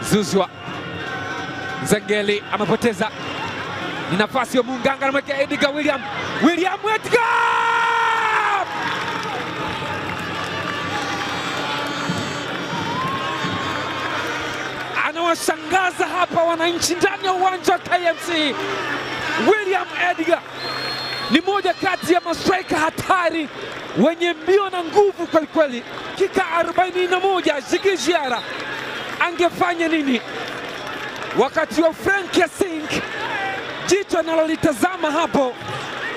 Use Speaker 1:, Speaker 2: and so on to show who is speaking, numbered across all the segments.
Speaker 1: Zuzwa Zengeli amepoteza, ni nafasi ya Munganga, anamwekea Edgar William Edgar anawashangaza hapa wananchi ndani ya uwanja wa KMC. William Edgar ni moja kati ya mastrika hatari wenye mbio na nguvu kweli kweli. Kika 41 Djigui Diarra angefanya nini wakati wa Frank Yassink? Jicho analolitazama hapo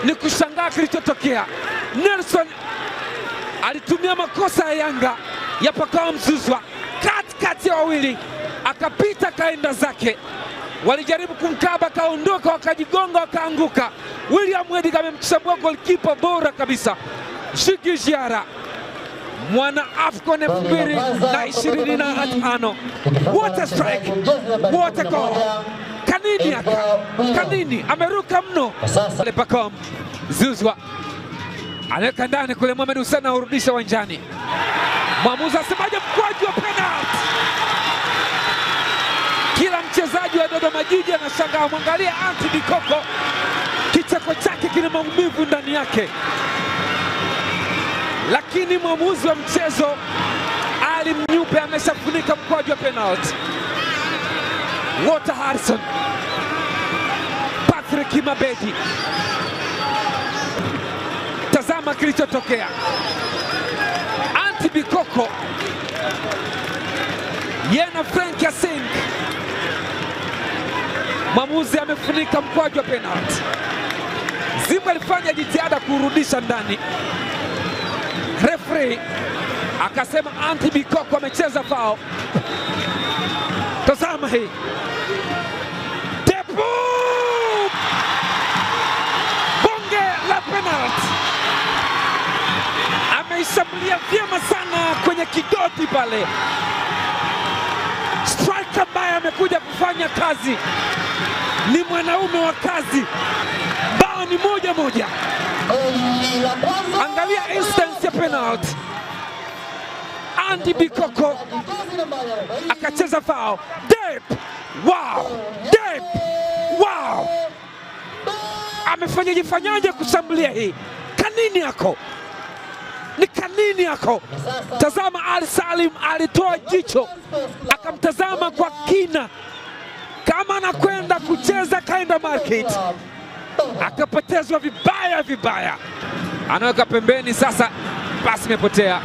Speaker 1: ni kushangaa kilichotokea. Nelson alitumia makosa ya Yanga ya Pacome Zouzoua katikati ya wawili, akapita kaenda zake, walijaribu kumkaba, kaondoka, wakajigonga, wakaanguka. William Edgar amemchambua goalkeeper bora kabisa Djigui Diarra, mwana AFCON 2025. What a strike, what a goal! Kanini ameruka mno. Pacome Zouzoua anaweka ndani kule, Mohamed Hussein aurudisha uwanjani. Mwamuzi asemaje? Mkwaju wa penalty. Kila mchezaji wa Dodoma Jiji anashangaa. Mwangalia Anti Bikoko, kicheko chake kina maumivu ndani yake, lakini mwamuzi wa mchezo Ali Mnyupe ameshafunika mkwaju wa penalty. Walter Harrison, Patrick Mabedi, tazama kilichotokea. Anti Bikoko yena Frank Yassink, mwamuzi amefunika mkwaju wa penalty. Zimba alifanya jitihada kurudisha ndani, referee akasema Anti Bikoko amecheza foul. Tazama hii Depu, bonge la penalty, ameishambulia vyema sana kwenye kidoti pale. Striker ambaye amekuja kufanya kazi, ni mwanaume wa kazi. Bao ni 1-1. Angalia instance ya penalty. Anti Bikoko akacheza foul. Deep, wow! Deep, wow! Amefanyaje kushambulia hii? Kanini yako? Ni kanini yako? Tazama, Ali Salim alitoa jicho, akamtazama kwa kina kama anakwenda kucheza kaenda market, akapotezwa vibaya. Anaweka pembeni sasa, pasi imepotea.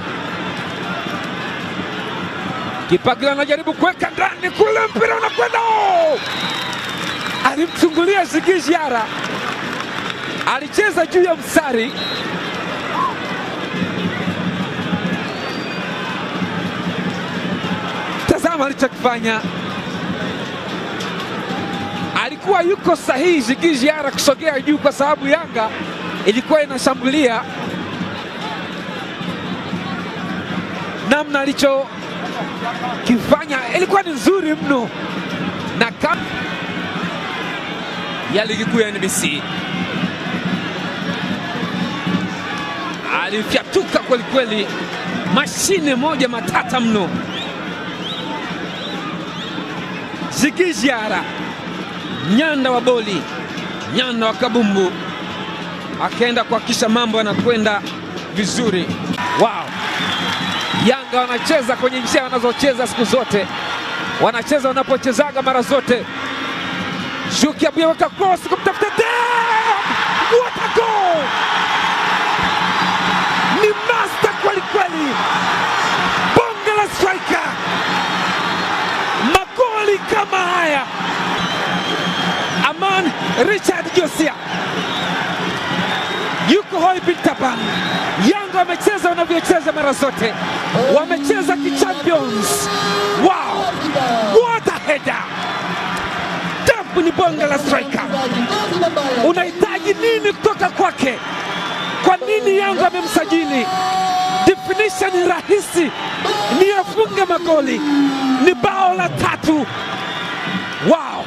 Speaker 1: Kipagila anajaribu kuweka ndani kule, mpira unakwenda. Alimchungulia Djigui Diarra, alicheza juu ya msari. Tazama alichokifanya, alikuwa yuko sahihi Djigui Diarra kusogea juu, kwa sababu Yanga ilikuwa inashambulia. Namna alichokifanya ilikuwa ni nzuri mno, na kama ya ligi kuu ya NBC alifyatuka kweli kweli, mashine moja matata mno. Djigui Diarra, nyanda wa boli, nyanda wa kabumbu, akaenda kuhakikisha mambo yanakwenda vizuri. Wow! Yanga wanacheza kwenye njia wanazocheza siku zote, wanacheza wanapochezaga mara zote. Shuki Abuya weka cross kumtafuta Dep. What a goal! Ni master kweli kweli, bonge la striker. Magoli kama haya, Aman Richard Josia yuko hoi bin taban. Yanga wamecheza wanavyocheza mara zote, wamecheza kichampions. Wow! What a header! Dep ni bonge la striker. Unahitaji nini kutoka kwake? Kwa nini Yanga amemsajili? Definition ni rahisi, ni afunge magoli, ni bao la 3. Wow!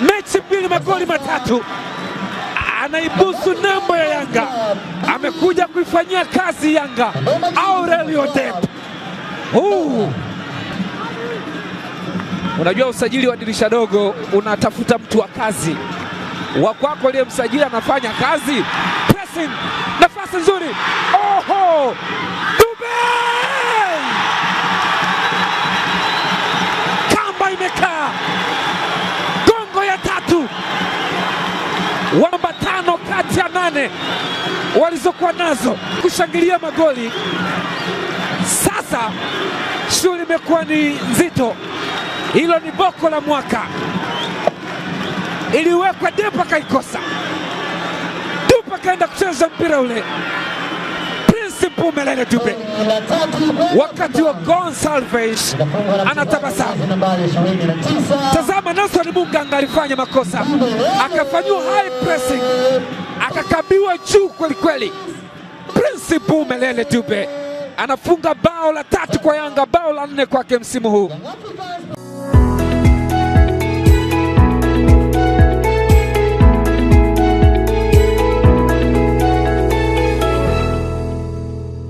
Speaker 1: Mechi 2 magoli 3. Anaibusu nembo ya Yanga, amekuja kuifanyia kazi Yanga. Aurelio Dep. Unajua usajili wa dirisha dogo unatafuta mtu wa kazi. Wa kwako ile msajili anafanya kazi. Pressing, nafasi nzuri. Oho! Dube! Kamba imekaa. Gongo ya tatu. Wamba 5 kati ya 8 walizokuwa nazo kushangilia magoli. Sasa shughuli imekuwa ni nzito. Hilo ni boko la mwaka. Iliwekwa Depa kaikosa. Dupa kaenda kucheza mpira ule. Prince Mpumelele Dube. Wakati wa Gonsalves anatabasamu. Tazama, Nelson Munganga alifanya makosa. Akafanywa high pressing. Akakabiwa juu kweli kweli. Prince Mpumelele Dube anafunga bao la 3 kwa Yanga, bao la 4 kwake msimu huu.